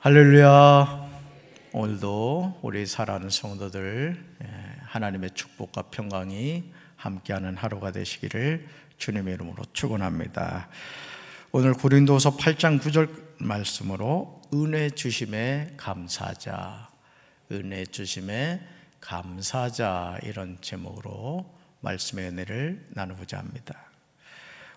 할렐루야. 오늘도 우리 사랑하는 성도들 하나님의 축복과 평강이 함께하는 하루가 되시기를 주님의 이름으로 축원합니다. 오늘 고린도서 8장 9절 말씀으로 은혜 주심에 감사하자, 은혜 주심에 감사하자, 이런 제목으로 말씀의 은혜를 나누고자 합니다.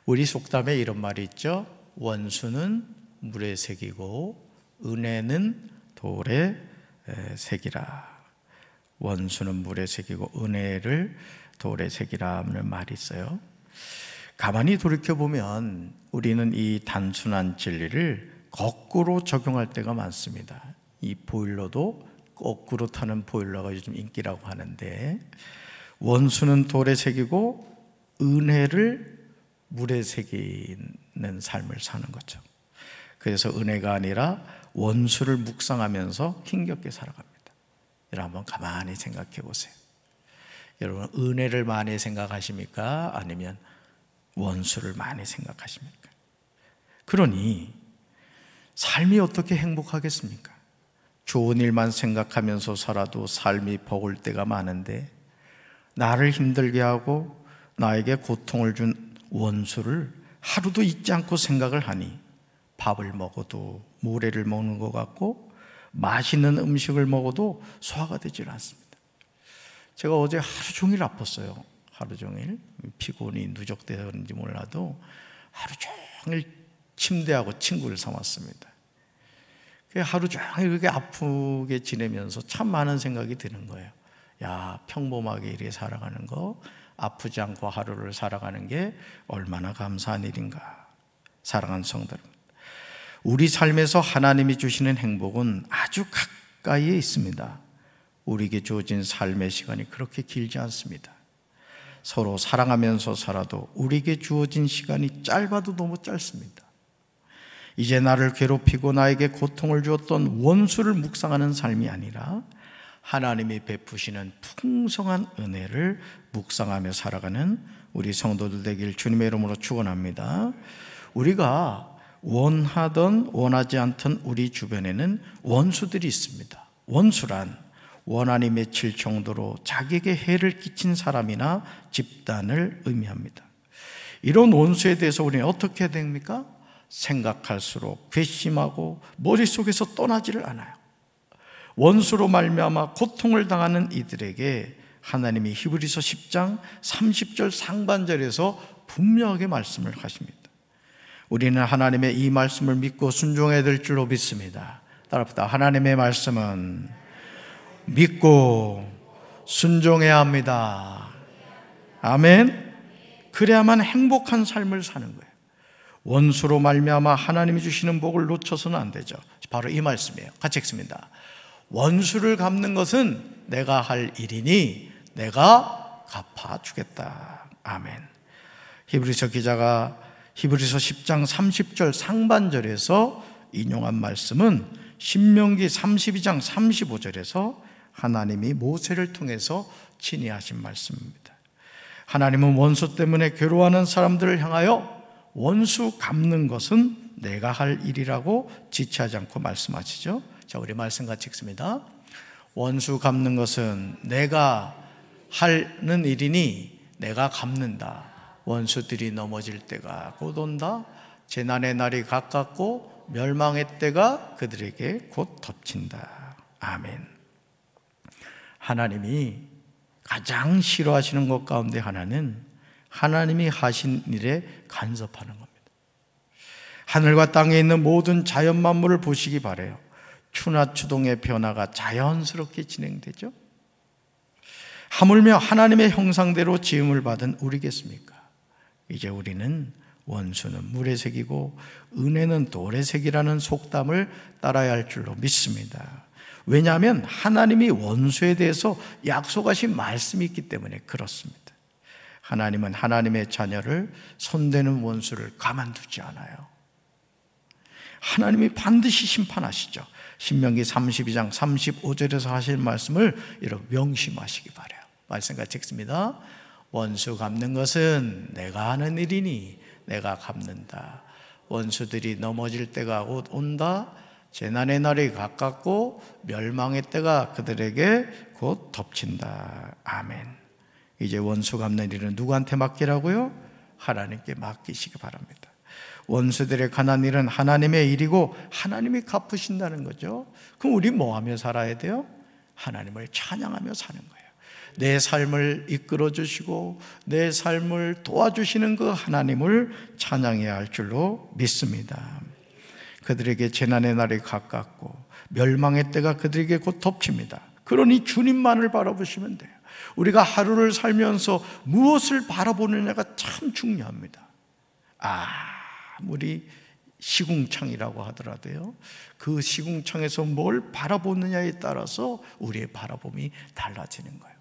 우리 속담에 이런 말이 있죠. 원수는 물에 새기고 은혜는 돌에 새기라. 원수는 물에 새기고 은혜를 돌에 새기라 하는 말이 있어요. 가만히 돌이켜보면 우리는 이 단순한 진리를 거꾸로 적용할 때가 많습니다. 이 보일러도 거꾸로 타는 보일러가 요즘 인기라고 하는데, 원수는 돌에 새기고 은혜를 물에 새기는 삶을 사는 거죠. 그래서 은혜가 아니라 원수를 묵상하면서 힘겹게 살아갑니다. 여러분 한번 가만히 생각해 보세요. 여러분 은혜를 많이 생각하십니까? 아니면 원수를 많이 생각하십니까? 그러니 삶이 어떻게 행복하겠습니까? 좋은 일만 생각하면서 살아도 삶이 버거울 때가 많은데, 나를 힘들게 하고 나에게 고통을 준 원수를 하루도 잊지 않고 생각을 하니 밥을 먹어도 모래를 먹는 것 같고 맛있는 음식을 먹어도 소화가 되질 않습니다. 제가 어제 하루 종일 아팠어요. 하루 종일 피곤이 누적되었는지 몰라도 하루 종일 침대하고 친구를 삼았습니다. 하루 종일 그렇게 아프게 지내면서 참 많은 생각이 드는 거예요. 야, 평범하게 이렇게 살아가는 거, 아프지 않고 하루를 살아가는 게 얼마나 감사한 일인가. 사랑하는 성도들, 우리 삶에서 하나님이 주시는 행복은 아주 가까이에 있습니다. 우리에게 주어진 삶의 시간이 그렇게 길지 않습니다. 서로 사랑하면서 살아도 우리에게 주어진 시간이 짧아도 너무 짧습니다. 이제 나를 괴롭히고 나에게 고통을 주었던 원수를 묵상하는 삶이 아니라 하나님이 베푸시는 풍성한 은혜를 묵상하며 살아가는 우리 성도들 되길 주님의 이름으로 축원합니다. 우리가 원하든 원하지 않든 우리 주변에는 원수들이 있습니다. 원수란 원한이 맺힐 정도로 자기에게 해를 끼친 사람이나 집단을 의미합니다. 이런 원수에 대해서 우리는 어떻게 해야 됩니까? 생각할수록 괘씸하고 머릿속에서 떠나지를 않아요. 원수로 말미암아 고통을 당하는 이들에게 하나님이 히브리서 10장 30절 상반절에서 분명하게 말씀을 하십니다. 우리는 하나님의 이 말씀을 믿고 순종해야 될 줄로 믿습니다. 따라합시다. 하나님의 말씀은 믿고 순종해야 합니다. 아멘. 그래야만 행복한 삶을 사는 거예요. 원수로 말미암아 하나님이 주시는 복을 놓쳐서는 안 되죠. 바로 이 말씀이에요. 같이 읽습니다. 원수를 갚는 것은 내가 할 일이니 내가 갚아주겠다. 아멘. 히브리서 기자가 히브리서 10장 30절 상반절에서 인용한 말씀은 신명기 32장 35절에서 하나님이 모세를 통해서 친히 하신 말씀입니다. 하나님은 원수 때문에 괴로워하는 사람들을 향하여 원수 갚는 것은 내가 할 일이라고 지체하지 않고 말씀하시죠. 자, 우리 말씀 같이 읽습니다. 원수 갚는 것은 내가 하는 일이니 내가 갚는다. 원수들이 넘어질 때가 곧 온다. 재난의 날이 가깝고 멸망의 때가 그들에게 곧 덮친다. 아멘. 하나님이 가장 싫어하시는 것 가운데 하나는 하나님이 하신 일에 간섭하는 겁니다. 하늘과 땅에 있는 모든 자연 만물을 보시기 바라요. 추나 추동의 변화가 자연스럽게 진행되죠. 하물며 하나님의 형상대로 지음을 받은 우리겠습니까? 이제 우리는 원수는 물에 새기고 은혜는 돌에 새기라는 속담을 따라야 할 줄로 믿습니다. 왜냐하면 하나님이 원수에 대해서 약속하신 말씀이 있기 때문에 그렇습니다. 하나님은 하나님의 자녀를 손대는 원수를 가만두지 않아요. 하나님이 반드시 심판하시죠. 신명기 32장 35절에서 하신 말씀을 여러분 명심하시기 바라요. 말씀 같이 읽습니다. 원수 갚는 것은 내가 하는 일이니 내가 갚는다. 원수들이 넘어질 때가 곧 온다. 재난의 날이 가깝고 멸망의 때가 그들에게 곧 덮친다. 아멘. 이제 원수 갚는 일은 누구한테 맡기라고요? 하나님께 맡기시기 바랍니다. 원수들의 가난 일은 하나님의 일이고 하나님이 갚으신다는 거죠. 그럼 우리 뭐 하며 살아야 돼요? 하나님을 찬양하며 사는 거예요. 내 삶을 이끌어 주시고 내 삶을 도와주시는 그 하나님을 찬양해야 할 줄로 믿습니다. 그들에게 재난의 날이 가깝고 멸망의 때가 그들에게 곧 덮칩니다. 그러니 주님만을 바라보시면 돼요. 우리가 하루를 살면서 무엇을 바라보느냐가 참 중요합니다. 아무리 시궁창이라고 하더라도요, 그 시궁창에서 뭘 바라보느냐에 따라서 우리의 바라봄이 달라지는 거예요.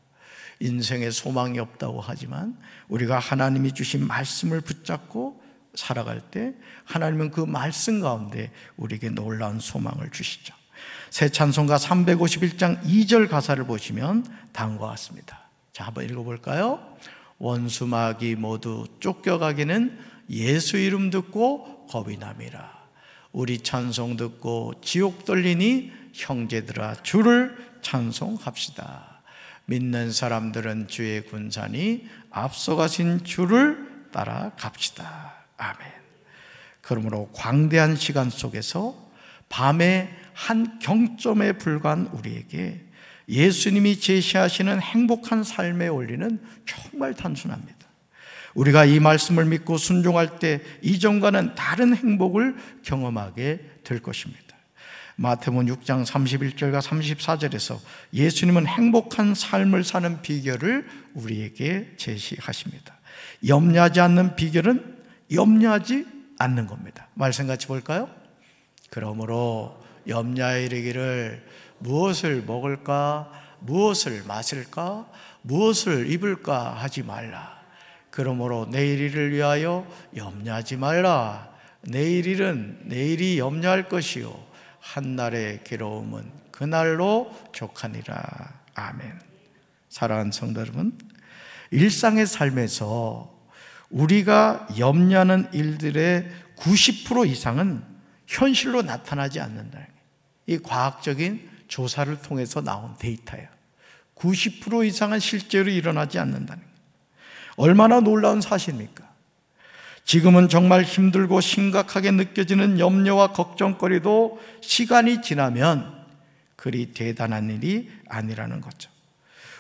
인생에 소망이 없다고 하지만 우리가 하나님이 주신 말씀을 붙잡고 살아갈 때 하나님은 그 말씀 가운데 우리에게 놀라운 소망을 주시죠. 새 찬송가 351장 2절 가사를 보시면 다음과 같습니다. 자, 한번 읽어볼까요? 원수마귀 모두 쫓겨가기는 예수 이름 듣고 겁이 남이라. 우리 찬송 듣고 지옥 떨리니 형제들아 주를 찬송합시다. 믿는 사람들은 주의 군사니 앞서가신 주를 따라갑시다. 아멘. 그러므로 광대한 시간 속에서 밤의 한 경점에 불과한 우리에게 예수님이 제시하시는 행복한 삶의 원리는 정말 단순합니다. 우리가 이 말씀을 믿고 순종할 때 이전과는 다른 행복을 경험하게 될 것입니다. 마태복음 6장 31절과 34절에서 예수님은 행복한 삶을 사는 비결을 우리에게 제시하십니다. 염려하지 않는 비결은 염려하지 않는 겁니다. 말씀 같이 볼까요? 그러므로 염려에 이르기를 무엇을 먹을까, 무엇을 마실까, 무엇을 입을까 하지 말라. 그러므로 내일 일을 위하여 염려하지 말라. 내일 일은 내일이 염려할 것이요 한날의 괴로움은 그날로 족하니라. 아멘. 사랑하는 성도 여러분, 일상의 삶에서 우리가 염려하는 일들의 90% 이상은 현실로 나타나지 않는다. 이 과학적인 조사를 통해서 나온 데이터예요. 90% 이상은 실제로 일어나지 않는다는 거예요. 얼마나 놀라운 사실입니까? 지금은 정말 힘들고 심각하게 느껴지는 염려와 걱정거리도 시간이 지나면 그리 대단한 일이 아니라는 거죠.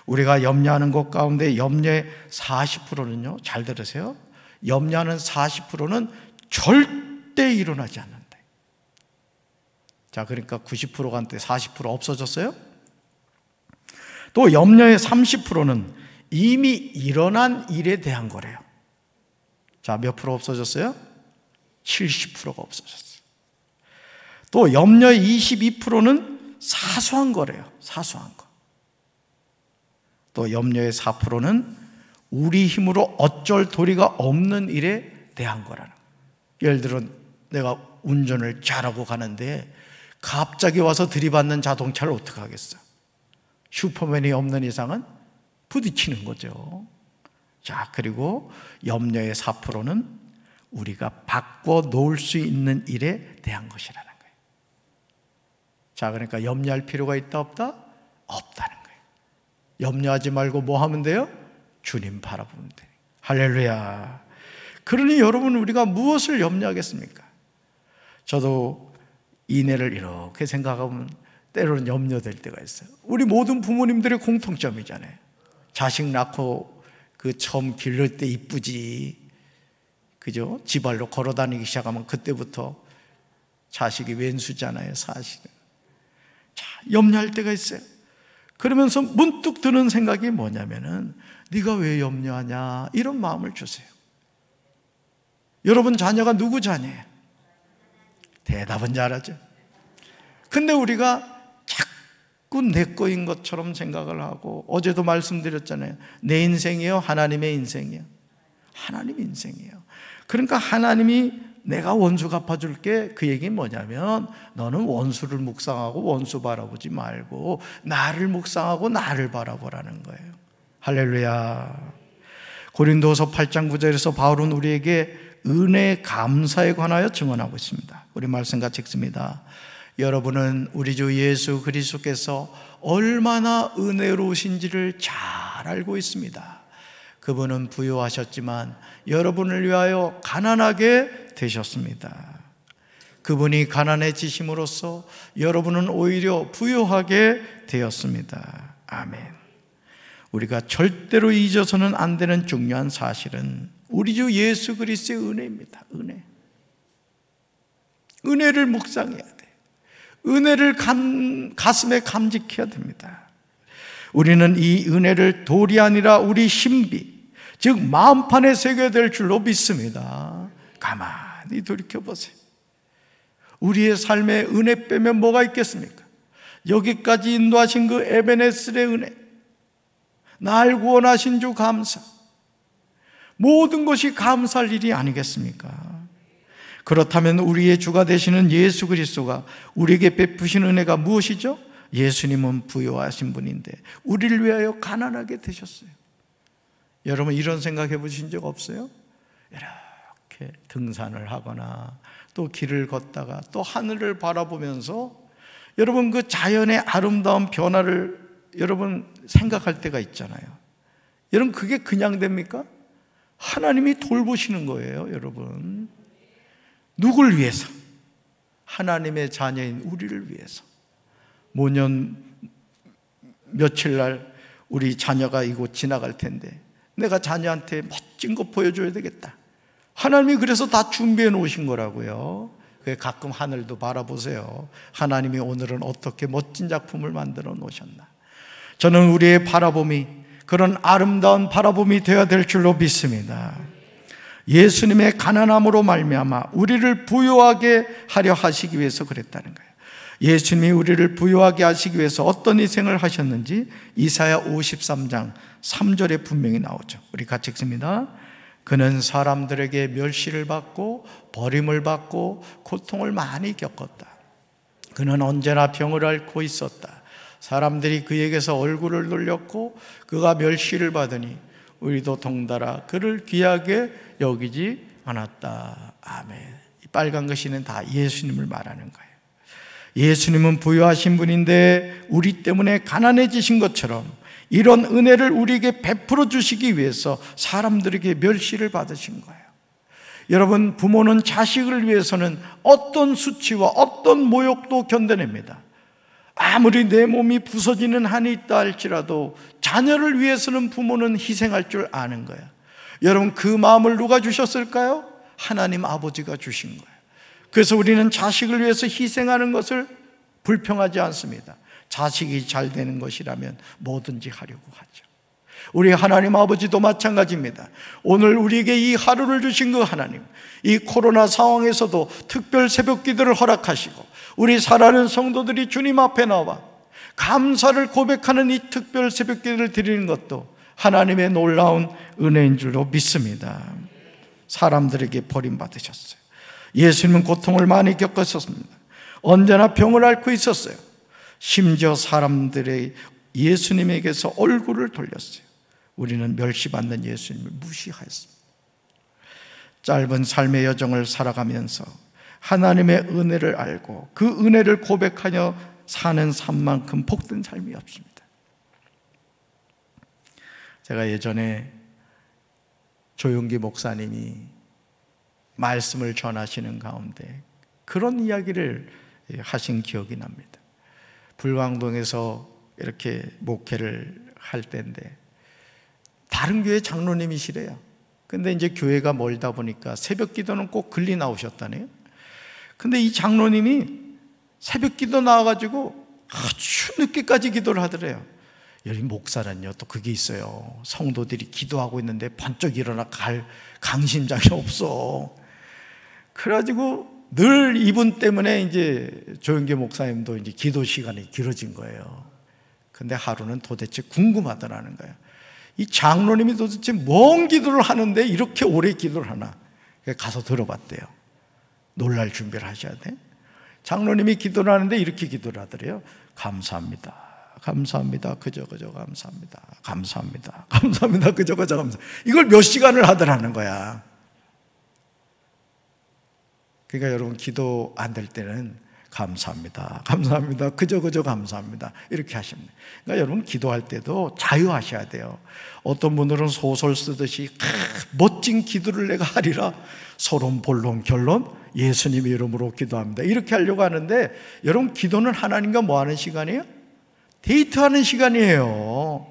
우리가 염려하는 것 가운데 염려의 40%는요, 잘 들으세요. 염려하는 40%는 절대 일어나지 않는다. 자, 그러니까 90%가 한때 40% 없어졌어요. 또 염려의 30%는 이미 일어난 일에 대한 거래요. 자, 몇 프로 없어졌어요? 70%가 없어졌어요. 또 염려의 22%는 사소한 거래요. 사소한 거. 또 염려의 4%는 우리 힘으로 어쩔 도리가 없는 일에 대한 거라는 거예요. 예를 들어 내가 운전을 잘하고 가는데 갑자기 와서 들이받는 자동차를 어떻게 하겠어? 슈퍼맨이 없는 이상은 부딪히는 거죠. 자, 그리고 염려의 4%는 우리가 바꿔 놓을 수 있는 일에 대한 것이라는 거예요. 자, 그러니까 염려할 필요가 있다 없다? 없다는 거예요. 염려하지 말고 뭐 하면 돼요? 주님 바라보면 돼요. 할렐루야. 그러니 여러분, 우리가 무엇을 염려하겠습니까? 저도 이내를 이렇게 생각하면 때로는 염려될 때가 있어요. 우리 모든 부모님들의 공통점이잖아요. 자식 낳고 그 처음 기를 때 이쁘지, 그죠? 지발로 걸어 다니기 시작하면 그때부터 자식이 왼수잖아요, 사실은. 자, 염려할 때가 있어요. 그러면서 문득 드는 생각이 뭐냐면은 네가 왜 염려하냐, 이런 마음을 주세요. 여러분 자녀가 누구 자녀예요? 대답은 잘하죠. 근데 우리가 자꾸 내 거인 것처럼 생각을 하고, 어제도 말씀드렸잖아요. 내 인생이요, 하나님의 인생이요? 하나님 인생이에요. 그러니까 하나님이 내가 원수 갚아줄게, 그 얘기는 뭐냐면 너는 원수를 묵상하고 원수 바라보지 말고 나를 묵상하고 나를 바라보라는 거예요. 할렐루야. 고린도서 8장 9절에서 바울은 우리에게 은혜 감사에 관하여 증언하고 있습니다. 우리 말씀 같이 읽습니다. 여러분은 우리 주 예수 그리스도께서 얼마나 은혜로우신지를 잘 알고 있습니다. 그분은 부유하셨지만 여러분을 위하여 가난하게 되셨습니다. 그분이 가난해지심으로써 여러분은 오히려 부유하게 되었습니다. 아멘. 우리가 절대로 잊어서는 안 되는 중요한 사실은 우리 주 예수 그리스도의 은혜입니다. 은혜를 묵상해야 돼. 은혜를 가슴에 감직해야 됩니다. 우리는 이 은혜를 돌이 아니라 우리 신비, 즉 마음판에 새겨야 될 줄로 믿습니다. 가만히 돌이켜보세요. 우리의 삶에 은혜 빼면 뭐가 있겠습니까? 여기까지 인도하신 그 에베네셀의 은혜, 날 구원하신 주 감사, 모든 것이 감사할 일이 아니겠습니까? 그렇다면 우리의 주가 되시는 예수 그리스도가 우리에게 베푸신 은혜가 무엇이죠? 예수님은 부유하신 분인데 우리를 위하여 가난하게 되셨어요. 여러분 이런 생각해 보신 적 없어요? 이렇게 등산을 하거나 또 길을 걷다가 또 하늘을 바라보면서 여러분 그 자연의 아름다운 변화를 여러분 생각할 때가 있잖아요. 여러분 그게 그냥 됩니까? 하나님이 돌보시는 거예요, 여러분. 누굴 위해서? 하나님의 자녀인 우리를 위해서. 모년 며칠 날 우리 자녀가 이곳 지나갈 텐데 내가 자녀한테 멋진 거 보여줘야 되겠다. 하나님이 그래서 다 준비해 놓으신 거라고요. 가끔 하늘도 바라보세요. 하나님이 오늘은 어떻게 멋진 작품을 만들어 놓으셨나. 저는 우리의 바라봄이 그런 아름다운 바라봄이 되어야 될 줄로 믿습니다. 예수님의 가난함으로 말미암아 우리를 부유하게 하려 하시기 위해서 그랬다는 거예요. 예수님이 우리를 부유하게 하시기 위해서 어떤 희생을 하셨는지 이사야 53장 3절에 분명히 나오죠. 우리 같이 읽습니다. 그는 사람들에게 멸시를 받고 버림을 받고 고통을 많이 겪었다. 그는 언제나 병을 앓고 있었다. 사람들이 그에게서 얼굴을 돌렸고 그가 멸시를 받으니 우리도 동달아 그를 귀하게 여기지 않았다. 아멘. 이 빨간 글씨는 다 예수님을 말하는 거예요. 예수님은 부유하신 분인데 우리 때문에 가난해지신 것처럼 이런 은혜를 우리에게 베풀어 주시기 위해서 사람들에게 멸시를 받으신 거예요. 여러분, 부모는 자식을 위해서는 어떤 수치와 어떤 모욕도 견뎌냅니다. 아무리 내 몸이 부서지는 한이 있다 할지라도 자녀를 위해서는 부모는 희생할 줄 아는 거예요. 여러분, 그 마음을 누가 주셨을까요? 하나님 아버지가 주신 거예요. 그래서 우리는 자식을 위해서 희생하는 것을 불평하지 않습니다. 자식이 잘 되는 것이라면 뭐든지 하려고 하죠. 우리 하나님 아버지도 마찬가지입니다. 오늘 우리에게 이 하루를 주신 그 하나님, 이 코로나 상황에서도 특별 새벽 기도를 허락하시고 우리 사랑하는 성도들이 주님 앞에 나와 감사를 고백하는 이 특별 새벽 기도를 드리는 것도 하나님의 놀라운 은혜인 줄로 믿습니다. 사람들에게 버림받으셨어요. 예수님은 고통을 많이 겪었었습니다. 언제나 병을 앓고 있었어요. 심지어 사람들의 예수님에게서 얼굴을 돌렸어요. 우리는 멸시받는 예수님을 무시하였습니다. 짧은 삶의 여정을 살아가면서 하나님의 은혜를 알고 그 은혜를 고백하며 사는 삶만큼 복된 삶이 없습니다. 제가 예전에 조용기 목사님이 말씀을 전하시는 가운데 그런 이야기를 하신 기억이 납니다. 불광동에서 이렇게 목회를 할 때인데 다른 교회 장로님이시래요. 근데 이제 교회가 멀다 보니까 새벽 기도는 꼭 글리 나오셨다네요. 근데 이 장로님이 새벽 기도 나와가지고 아주 늦게까지 기도를 하더래요. 여기 목사는요 또 그게 있어요. 성도들이 기도하고 있는데 번쩍 일어나 갈 강심장이 없어. 그래가지고 늘 이분 때문에 이제 조영기 목사님도 이제 기도 시간이 길어진 거예요. 근데 하루는 도대체 궁금하더라는 거예요. 이 장로님이 도대체 뭔 기도를 하는데 이렇게 오래 기도를 하나? 가서 들어봤대요. 놀랄 준비를 하셔야 돼. 장로님이 기도를 하는데 이렇게 기도를 하더래요. 감사합니다. 감사합니다. 그저 감사합니다. 감사합니다. 감사합니다. 그저 감사합니다. 이걸 몇 시간을 하더라는 거야. 그러니까 여러분 기도 안 될 때는 감사합니다. 감사합니다. 그저 감사합니다. 이렇게 하십니다. 그러니까 여러분 기도할 때도 자유하셔야 돼요. 어떤 분들은 소설 쓰듯이 멋진 기도를 내가 하리라, 서론, 본론, 결론, 예수님의 이름으로 기도합니다, 이렇게 하려고 하는데, 여러분 기도는 하나님과 뭐 하는 시간이에요? 데이트하는 시간이에요.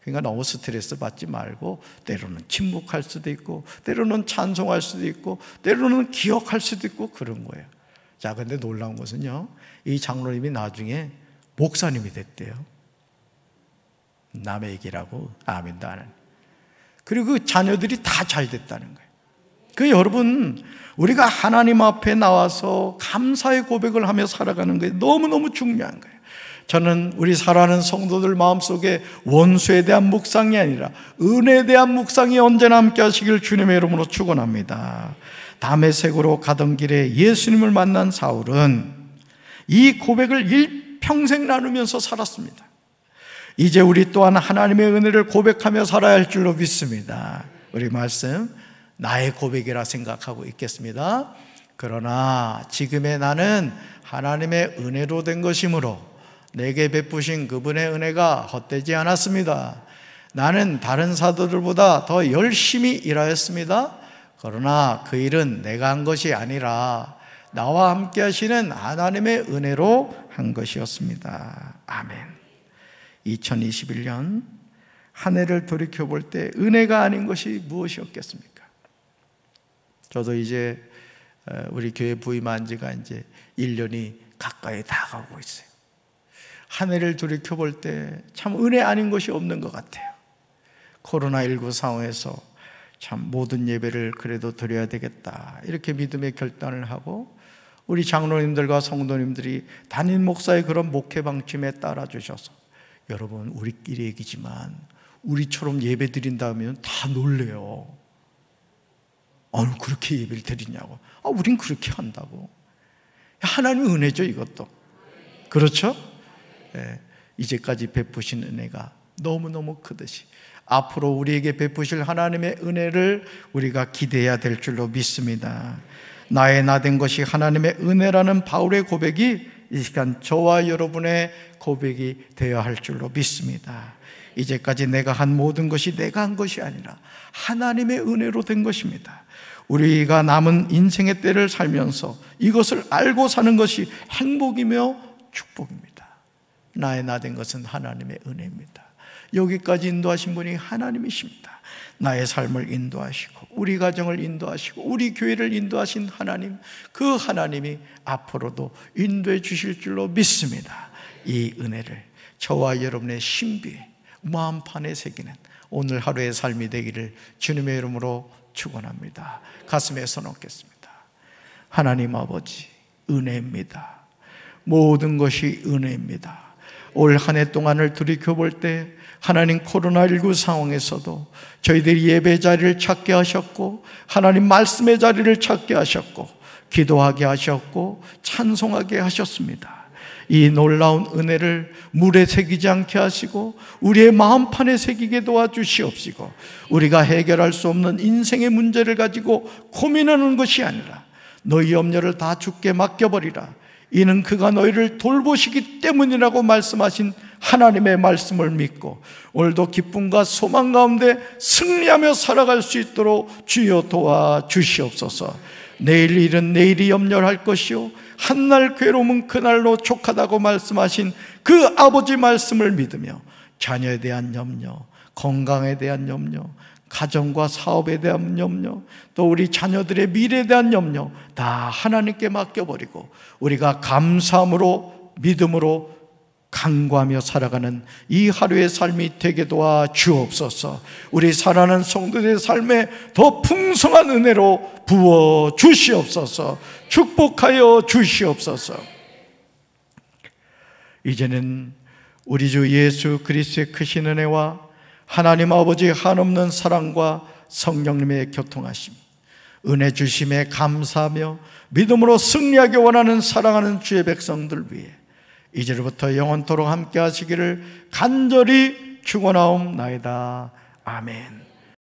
그러니까 너무 스트레스 받지 말고, 때로는 침묵할 수도 있고, 때로는 찬송할 수도 있고, 때로는 기억할 수도 있고, 그런 거예요. 자, 근데 놀라운 것은요, 이 장로님이 나중에 목사님이 됐대요. 남의 얘기라고 아멘도 안 하는. 그리고 그 자녀들이 다 잘 됐다는 거예요. 그 여러분, 우리가 하나님 앞에 나와서 감사의 고백을 하며 살아가는 게 너무너무 중요한 거예요. 저는 우리 사랑하는 성도들 마음속에 원수에 대한 묵상이 아니라 은혜에 대한 묵상이 언제나 함께 하시길 주님의 이름으로 축원합니다. 다메섹으로 가던 길에 예수님을 만난 사울은 이 고백을 일평생 나누면서 살았습니다. 이제 우리 또한 하나님의 은혜를 고백하며 살아야 할 줄로 믿습니다. 우리 말씀 나의 고백이라 생각하고 있겠습니다. 그러나 지금의 나는 하나님의 은혜로 된 것이므로 내게 베푸신 그분의 은혜가 헛되지 않았습니다. 나는 다른 사도들보다 더 열심히 일하였습니다. 그러나 그 일은 내가 한 것이 아니라 나와 함께 하시는 하나님의 은혜로 한 것이었습니다. 아멘. 2021년 한 해를 돌이켜볼 때 은혜가 아닌 것이 무엇이었겠습니까? 저도 이제 우리 교회 부임한 지가 이제 1년이 가까이 다가오고 있어요. 한 해를 돌이켜볼 때 참 은혜 아닌 것이 없는 것 같아요. 코로나19 상황에서 참 모든 예배를 그래도 드려야 되겠다, 이렇게 믿음의 결단을 하고 우리 장로님들과 성도님들이 담임 목사의 그런 목회 방침에 따라 주셔서, 여러분 우리끼리 얘기지만 우리처럼 예배 드린다면 다 놀래요. 그렇게 예배를 드리냐고. 우린 그렇게 한다고. 하나님의 은혜죠, 이것도. 그렇죠? 이제까지 베푸신 은혜가 너무너무 크듯이 앞으로 우리에게 베푸실 하나님의 은혜를 우리가 기대해야 될 줄로 믿습니다. 나의 나 된 것이 하나님의 은혜라는 바울의 고백이 이 시간 저와 여러분의 고백이 되어야 할 줄로 믿습니다. 이제까지 내가 한 모든 것이 내가 한 것이 아니라 하나님의 은혜로 된 것입니다. 우리가 남은 인생의 때를 살면서 이것을 알고 사는 것이 행복이며 축복입니다. 나의 나 된 것은 하나님의 은혜입니다. 여기까지 인도하신 분이 하나님이십니다. 나의 삶을 인도하시고 우리 가정을 인도하시고 우리 교회를 인도하신 하나님, 그 하나님이 앞으로도 인도해 주실 줄로 믿습니다. 이 은혜를 저와 여러분의 신비에 마음판에 새기는 오늘 하루의 삶이 되기를 주님의 이름으로 축원합니다. 가슴에 손 얹겠습니다. 하나님 아버지, 은혜입니다. 모든 것이 은혜입니다. 올 한 해 동안을 돌이켜볼 때 하나님 코로나19 상황에서도 저희들이 예배 자리를 찾게 하셨고, 하나님 말씀의 자리를 찾게 하셨고, 기도하게 하셨고, 찬송하게 하셨습니다. 이 놀라운 은혜를 물에 새기지 않게 하시고 우리의 마음판에 새기게 도와주시옵시고, 우리가 해결할 수 없는 인생의 문제를 가지고 고민하는 것이 아니라 너희 염려를 다 주께 맡겨버리라, 이는 그가 너희를 돌보시기 때문이라고 말씀하신 하나님의 말씀을 믿고 오늘도 기쁨과 소망 가운데 승리하며 살아갈 수 있도록 주여 도와주시옵소서. 내일 일은 내일이 염려할 것이요 한날 괴로움은 그날로 족하다고 말씀하신 그 아버지 말씀을 믿으며 자녀에 대한 염려, 건강에 대한 염려, 가정과 사업에 대한 염려, 또 우리 자녀들의 미래에 대한 염려 다 하나님께 맡겨버리고 우리가 감사함으로 믿음으로 간구하며 살아가는 이 하루의 삶이 되게 도와주옵소서. 우리 사랑하는 성도들의 삶에 더 풍성한 은혜로 부어 주시옵소서. 축복하여 주시옵소서. 이제는 우리 주 예수 그리스도의 크신 은혜와 하나님 아버지의 한없는 사랑과 성령님의 교통하심, 은혜 주심에 감사하며 믿음으로 승리하기 원하는 사랑하는 주의 백성들 위해 이제부터 영원토록 함께 하시기를 간절히 축원하옵나이다. 아멘.